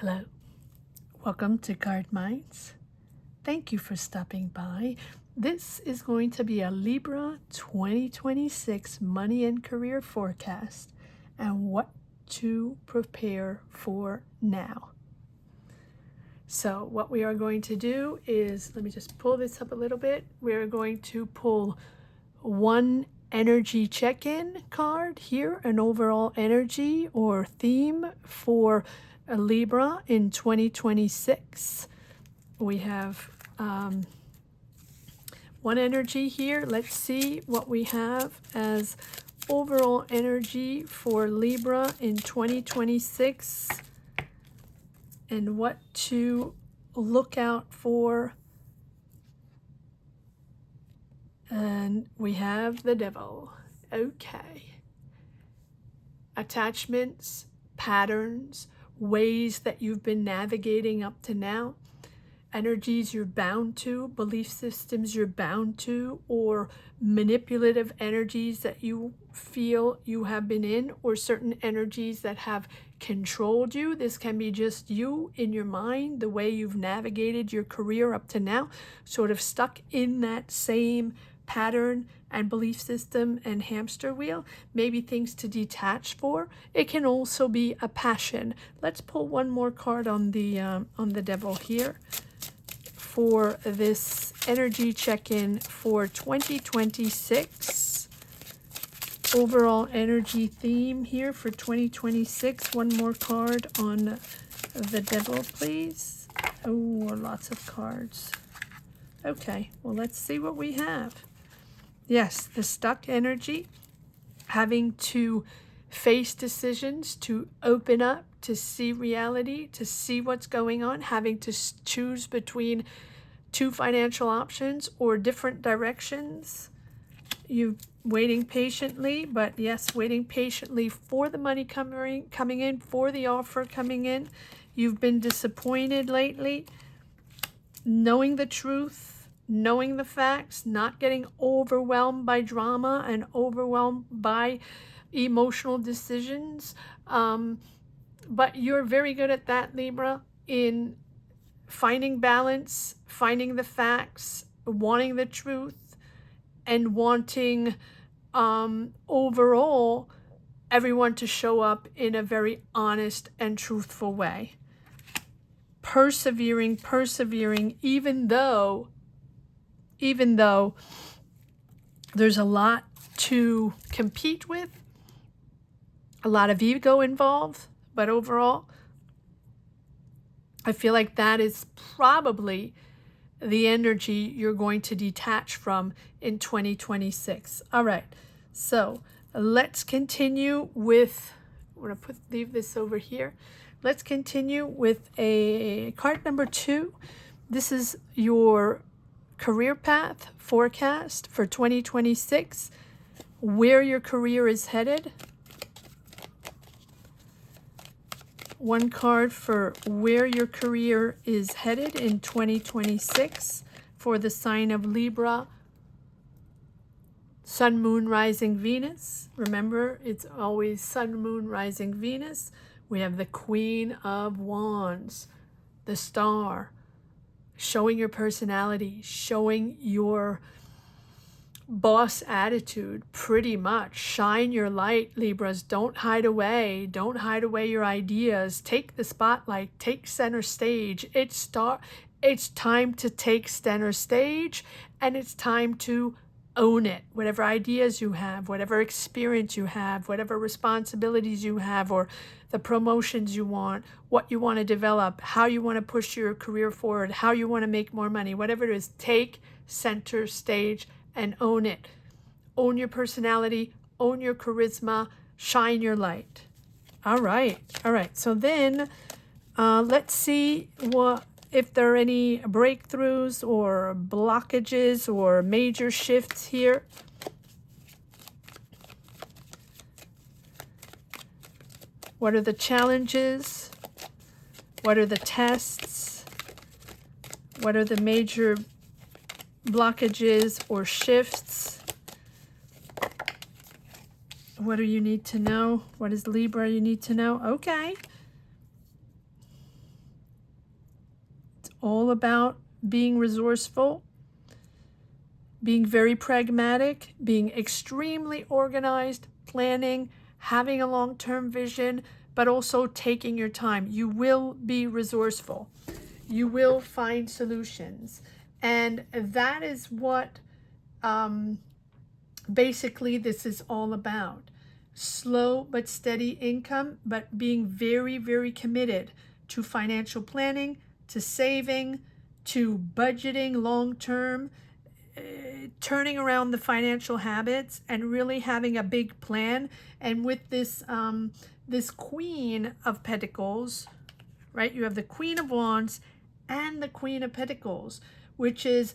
Hello, welcome to Cardminds. Thank you for stopping by. This is going to be a Libra 2026 money and career forecast and what to prepare for now. So what we are going to do is, let me just pull this up a little bit. We're going to pull one energy check-in card here, an overall energy or theme for a Libra in 2026. We have one energy here. Let's see what we have as overall energy for Libra in 2026 and what to look out for. And we have the Devil. Okay. Attachments, patterns, ways that you've been navigating up to now, energies you're bound to, belief systems you're bound to, or manipulative energies that you feel you have been in, or certain energies that have controlled you. This can be just you in your mind, the way you've navigated your career up to now, sort of stuck in that same pattern and belief system and hamster wheel, maybe things to detach for. It can also be a passion. Let's pull one more card on the Devil here for this energy check-in for 2026. Overall energy theme here for 2026. One more card on the Devil, please. Oh, lots of cards. Okay, well, let's see what we have. Yes, the stuck energy, having to face decisions, to open up, to see reality, to see what's going on, having to choose between two financial options or different directions. You waiting patiently, but yes, waiting patiently for the money coming in, for the offer coming in. You've been disappointed lately, knowing the truth, knowing the facts, not getting overwhelmed by drama and overwhelmed by emotional decisions. But you're very good at that, Libra, in finding balance, finding the facts, wanting the truth, and wanting overall everyone to show up in a very honest and truthful way. Persevering, even though there's a lot to compete with, a lot of ego involved, but overall, I feel like that is probably the energy you're going to detach from in 2026. All right, so let's continue with, I'm going to leave this over here. Let's continue with a card number 2. This is your career path forecast for 2026, where your career is headed. One card for where your career is headed in 2026 for the sign of Libra, Sun, Moon, Rising, Venus. Remember, it's always Sun, Moon, Rising, Venus. We have the Queen of Wands, the Star, showing your personality, showing your boss attitude, pretty much. Shine your light, Libras. Don't hide away. Don't hide away your ideas. Take the spotlight. Take center stage. It's time to take center stage, and it's time to own it. Whatever ideas you have, whatever experience you have, whatever responsibilities you have, or the promotions you want, what you want to develop, how you want to push your career forward, how you want to make more money, whatever it is, take center stage and own it. Own your personality, own your charisma, shine your light. All right. So then let's see if there are any breakthroughs or blockages or major shifts here. What are the challenges? What are the tests? What are the major blockages or shifts? What do you need to know? What is Libra you need to know? Okay. all about being resourceful, being very pragmatic, being extremely organized, planning, having a long-term vision, but also taking your time. You will be resourceful. You will find solutions. And that is what basically this is all about. Slow but steady income, but being very, very committed to financial planning, to saving, to budgeting long-term, turning around the financial habits and really having a big plan. And with this this Queen of Pentacles, right? You have the Queen of Wands and the Queen of Pentacles, which is,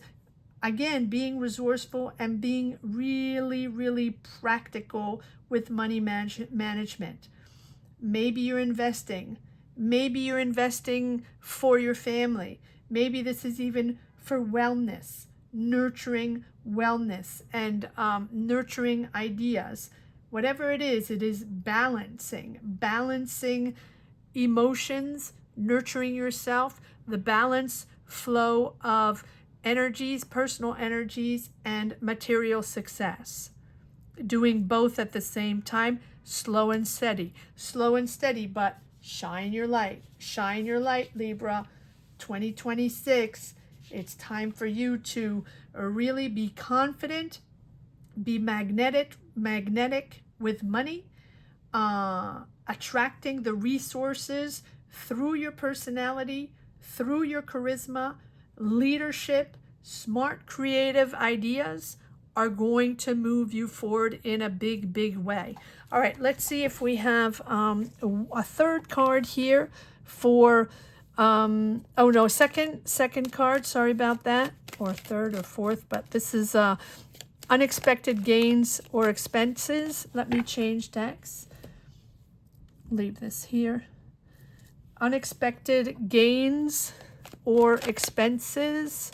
again, being resourceful and being really, really practical with money management. Maybe you're investing. Maybe you're investing for your family. Maybe this is even for wellness, nurturing wellness and nurturing ideas. Whatever it is balancing emotions, nurturing yourself, the balance flow of energies, personal energies, and material success. Doing both at the same time, slow and steady, but shine your light, Libra. 2026, it's time for you to really be confident, be magnetic with money, attracting the resources through your personality, through your charisma, leadership. Smart, creative ideas are going to move you forward in a big, big way. All right, let's see if we have a third card here for, oh no, second card, sorry about that, or third or fourth, but this is unexpected gains or expenses. Let me change decks. Leave this here. Unexpected gains or expenses.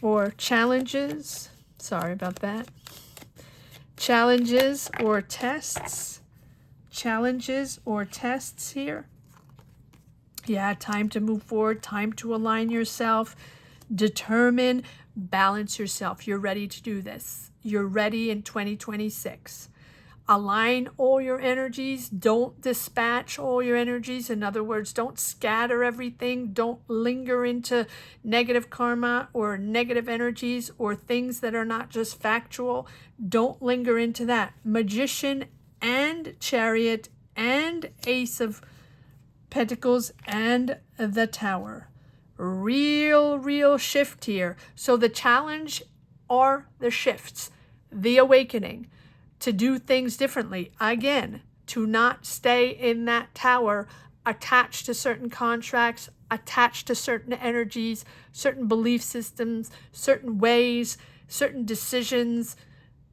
Or challenges. Sorry about that. Challenges or tests. Challenges or tests here. Yeah, time to move forward, time to align yourself, determine, balance yourself. You're ready to do this. You're ready in 2026. Align all your energies. Don't dispatch all your energies. In other words, don't scatter everything. Don't linger into negative karma or negative energies or things that are not just factual. Don't linger into that. Magician and Chariot and Ace of Pentacles and the Tower. Real shift here. So the challenge are the shifts, the awakening, to do things differently. Again, to not stay in that tower attached to certain contracts, attached to certain energies, certain belief systems, certain ways, certain decisions,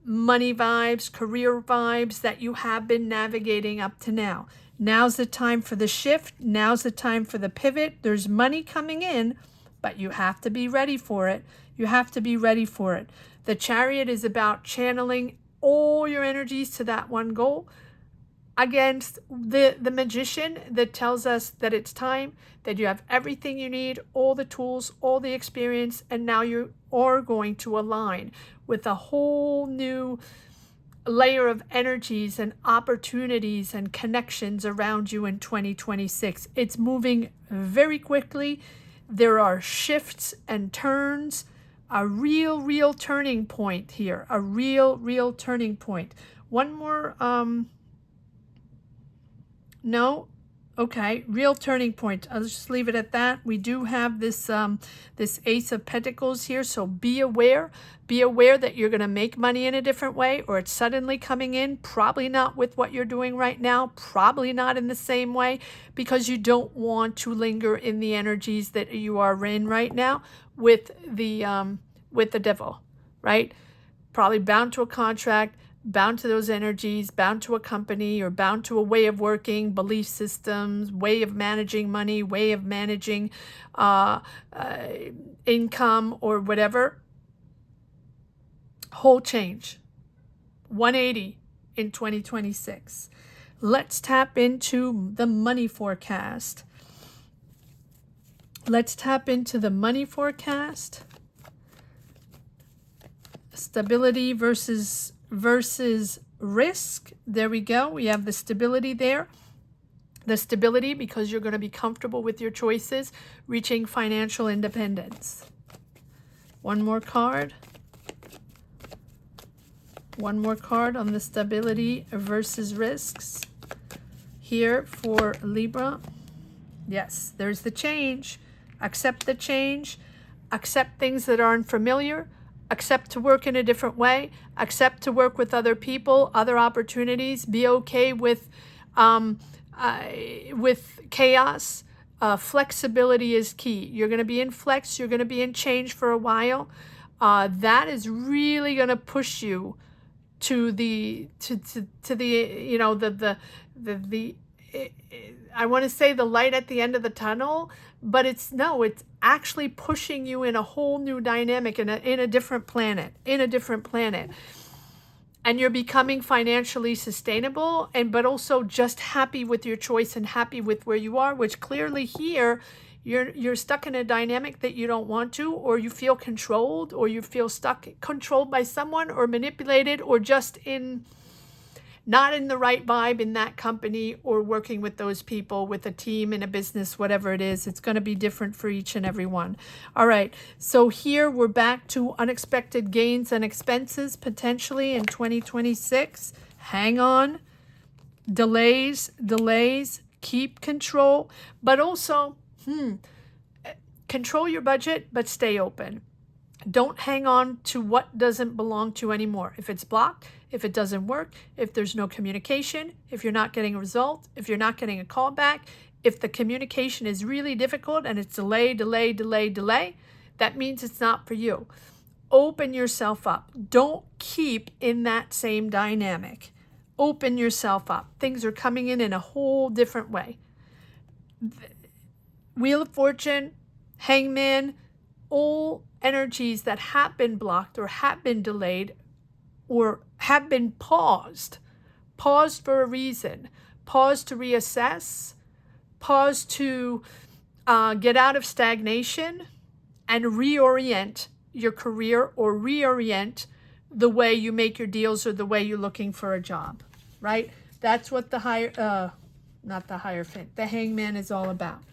money vibes, career vibes that you have been navigating up to now. Now's the time for the shift. Now's the time for the pivot. There's money coming in, but you have to be ready for it. You have to be ready for it. The Chariot is about channeling all your energies to that one goal, against the Magician that tells us that it's time, that you have everything you need, all the tools, all the experience, and now you are going to align with a whole new layer of energies and opportunities and connections around you in 2026. It's moving very quickly. There are shifts and turns, a real turning point here, a real turning point. One more, no, okay, real turning point. I'll just leave it at that. We do have this this Ace of Pentacles here, so be aware. Be aware that you're going to make money in a different way, or it's suddenly coming in, probably not with what you're doing right now, probably not in the same way, because you don't want to linger in the energies that you are in right now with the devil, right? Probably bound to a contract, bound to those energies, bound to a company, or bound to a way of working, belief systems, way of managing money, way of managing income, or whatever. Whole change, 180 in 2026. Let's tap into the money forecast. Let's tap into the money forecast. Stability versus risk. There we go. We have the stability there. The stability because you're going to be comfortable with your choices, reaching financial independence. One more card. One more card on the stability versus risks. Here for Libra. Yes, there's the change. Accept the change. Accept things that are unfamiliar. Accept to work in a different way. Accept to work with other people, other opportunities. Be okay with chaos. Flexibility is key. You're going to be in flex. You're going to be in change for a while. That is really going to push you to the you know the I want to say the light at the end of the tunnel, but it's actually pushing you in a whole new dynamic, in a different planet, and you're becoming financially sustainable, but also just happy with your choice and happy with where you are, which clearly here you're stuck in a dynamic that you don't want to, or you feel controlled, or you feel controlled by someone, or manipulated, or just not in the right vibe in that company, or working with those people, with a team, in a business, whatever it is. It's going to be different for each and every one. All right, so here we're back to unexpected gains and expenses potentially in 2026. Hang on. Delays, keep control, but also control your budget, but stay open. Don't hang on to what doesn't belong to you anymore. If it's blocked, if it doesn't work, if there's no communication, if you're not getting a result, if you're not getting a call back, if the communication is really difficult and it's delay, that means it's not for you. Open yourself up. Don't keep in that same dynamic. Open yourself up. Things are coming in a whole different way. Wheel of Fortune, Hangman, all energies that have been blocked or have been delayed or have been paused for a reason, pause to reassess, pause to get out of stagnation and reorient your career, or reorient the way you make your deals, or the way you're looking for a job, right? That's what the the Hangman is all about.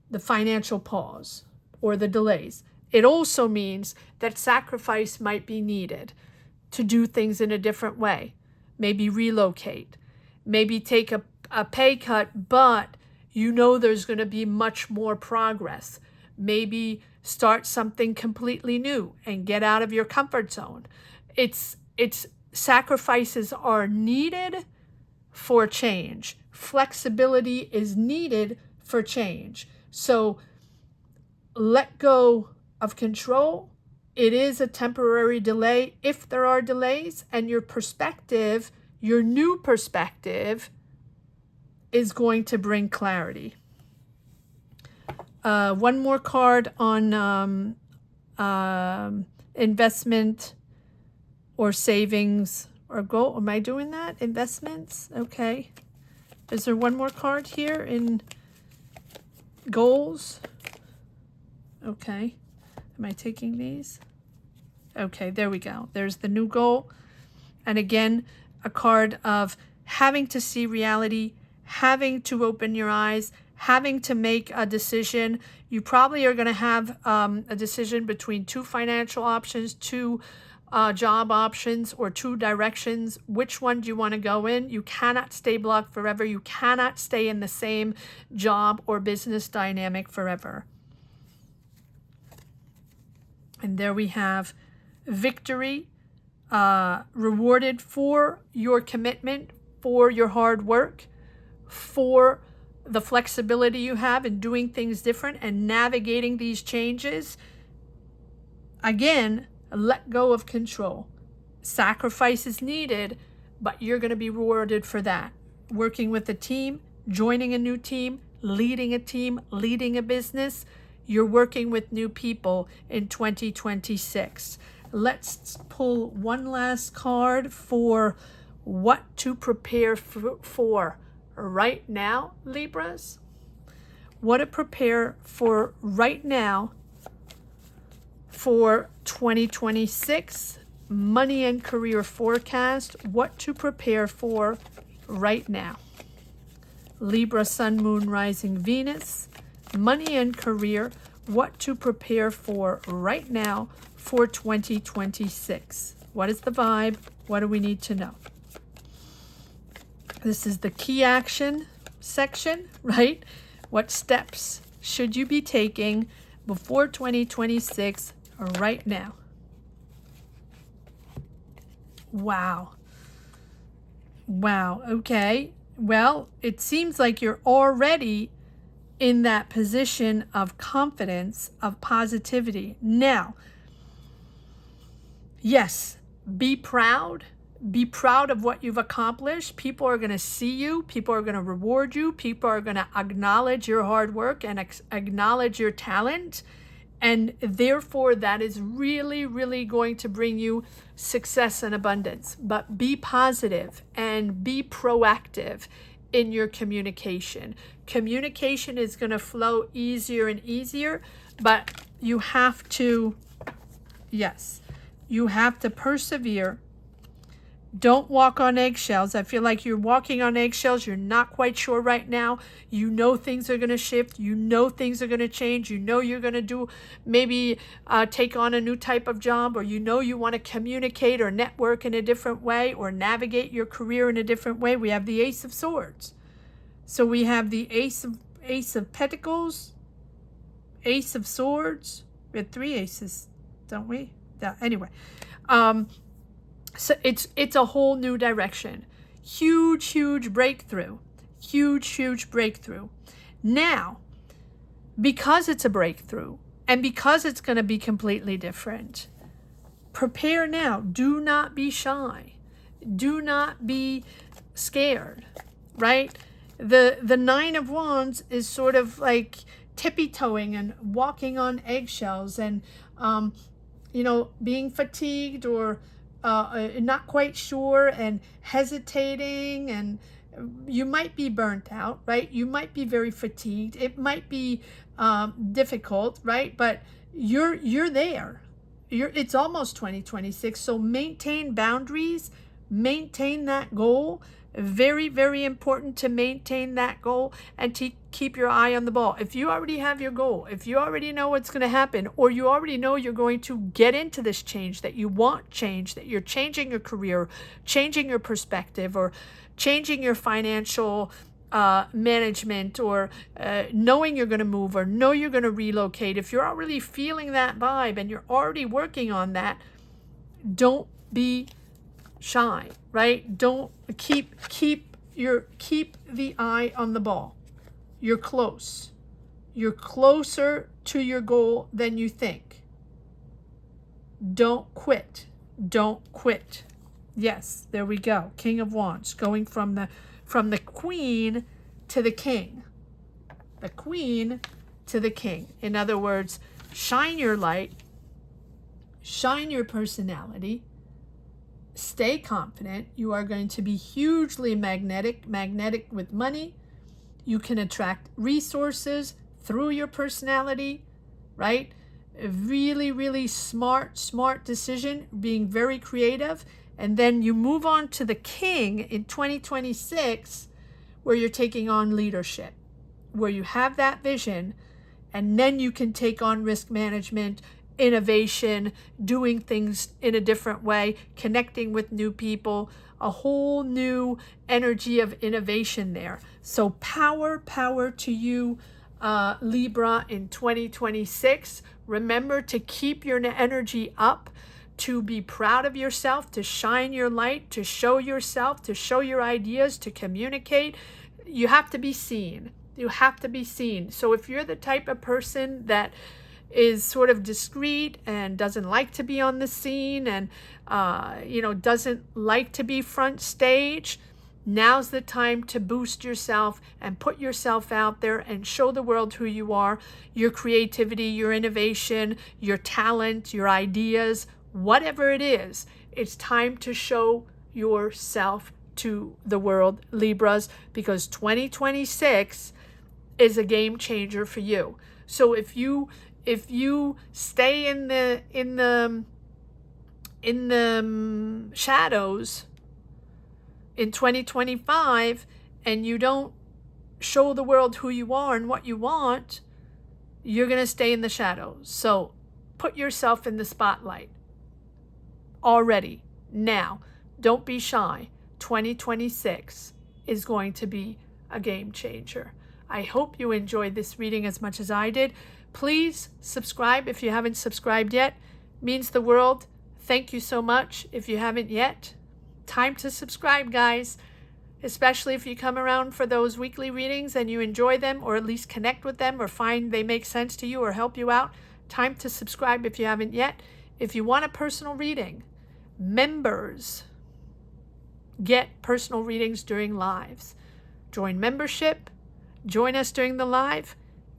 The financial pause or the delays. It also means that sacrifice might be needed to do things in a different way. Maybe relocate, maybe take a pay cut, but you know there's going to be much more progress. Maybe start something completely new and get out of your comfort zone. It's sacrifices are needed for change. Flexibility is needed for change. So let go of control. It is a temporary delay if there are delays, and your perspective, your new perspective, is going to bring clarity. One more card on investment or savings or goal. Am I doing that? Investments? Okay. Is there one more card here in goals? Okay. Am I taking these? Okay, there we go. There's the new goal. And again, a card of having to see reality, having to open your eyes, having to make a decision. You probably are going to have a decision between two financial options, two job options, or two directions. Which one do you want to go in? You cannot stay blocked forever. You cannot stay in the same job or business dynamic forever. And there we have victory, rewarded for your commitment, for your hard work, for the flexibility you have in doing things different and navigating these changes. Again, let go of control. Sacrifice is needed, but you're going to be rewarded for that. Working with a team, joining a new team, leading a team, leading a business. You're working with new people in 2026. Let's pull one last card for what to prepare for right now, Libras. What to prepare for right now for 2026, money and career forecast, what to prepare for right now. Libra, Sun, Moon, Rising, Venus, money and career, what to prepare for right now for 2026. What is the vibe? What do we need to know? This is the key action section, right? What steps should you be taking before 2026 right now? Wow. Wow. Okay. Well, it seems like you're already in that position of confidence, of positivity. Now, yes, be proud. Be proud of what you've accomplished. People are going to see you. People are going to reward you. People are going to acknowledge your hard work and acknowledge your talent. And therefore, that is really, really going to bring you success and abundance. But be positive and be proactive in your communication. Communication is going to flow easier and easier, but you have to, yes, you have to persevere. Don't walk on eggshells. I feel like you're walking on eggshells. You're not quite sure right now. You know things are going to shift. You know things are going to change. You know you're going to do maybe take on a new type of job, or you know you want to communicate or network in a different way or navigate your career in a different way. We have the Ace of Swords. So we have the Ace of Pentacles, Ace of Swords. We had 3 aces, don't we? Yeah, anyway. So it's a whole new direction. Huge breakthrough. Huge breakthrough. Now, because it's a breakthrough and because it's going to be completely different, prepare now. Do not be shy. Do not be scared, right? The Nine of Wands is sort of like tippy-toeing and walking on eggshells and, being fatigued or not quite sure and hesitating, and you might be burnt out, right? You might be very fatigued. It might be difficult, right? But you're there. It's almost 2026, so maintain boundaries, maintain that goal. Very important to maintain that goal and to keep your eye on the ball. If you already have your goal, if you already know what's going to happen, or you already know you're going to get into this change, that you want change, that you're changing your career, changing your perspective, or changing your financial management, or knowing you're going to move, or know you're going to relocate, if you're already feeling that vibe and you're already working on that, don't be shy, right? Don't keep the eye on the ball. You're close. You're closer to your goal than you think. Don't quit. Don't quit. Yes, there we go. King of Wands, going from the Queen to the King. The Queen to the King. In other words, shine your light, shine your personality. Stay confident. You are going to be hugely magnetic with money. You can attract resources through your personality, right? A really smart decision, being very creative. And then you move on to the King in 2026, where you're taking on leadership, where you have that vision, and then you can take on risk management, innovation, doing things in a different way, connecting with new people, a whole new energy of innovation there. So power to you, Libra, in 2026. Remember to keep your energy up, to be proud of yourself, to shine your light, to show yourself, to show your ideas, to communicate. You have to be seen. You have to be seen. So if you're the type of person that is sort of discreet and doesn't like to be on the scene and doesn't like to be front stage, now's the time to boost yourself and put yourself out there and show the world who you are, your creativity, your innovation, your talent, your ideas, whatever it is. It's time to show yourself to the world, Libras, because 2026 is a game changer for you. So if you stay in the shadows in 2025 and you don't show the world who you are and what you want, you're going to stay in the shadows. So put yourself in the spotlight already, now. Don't be shy. 2026 is going to be a game changer. I hope you enjoyed this reading as much as I did. Please subscribe if you haven't subscribed yet. It means the world. Thank you so much. If you haven't yet, time to subscribe, guys. Especially if you come around for those weekly readings and you enjoy them, or at least connect with them, or find they make sense to you or help you out. Time to subscribe if you haven't yet. If you want a personal reading, members get personal readings during lives. Join membership. Join us during the live.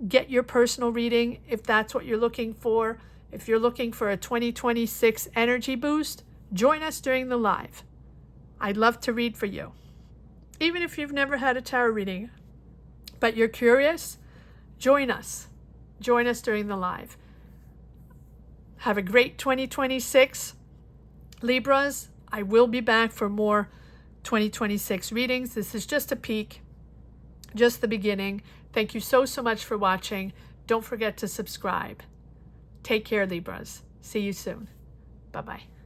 Get your personal reading if that's what you're looking for. If you're looking for a 2026 energy boost, join us during the live. I'd love to read for you. Even if you've never had a tarot reading, but you're curious, join us. Join us during the live. Have a great 2026. Libras, I will be back for more 2026 readings. This is just a peek, just the beginning. Thank you so much for watching. Don't forget to subscribe. Take care, Libras. See you soon. Bye-bye.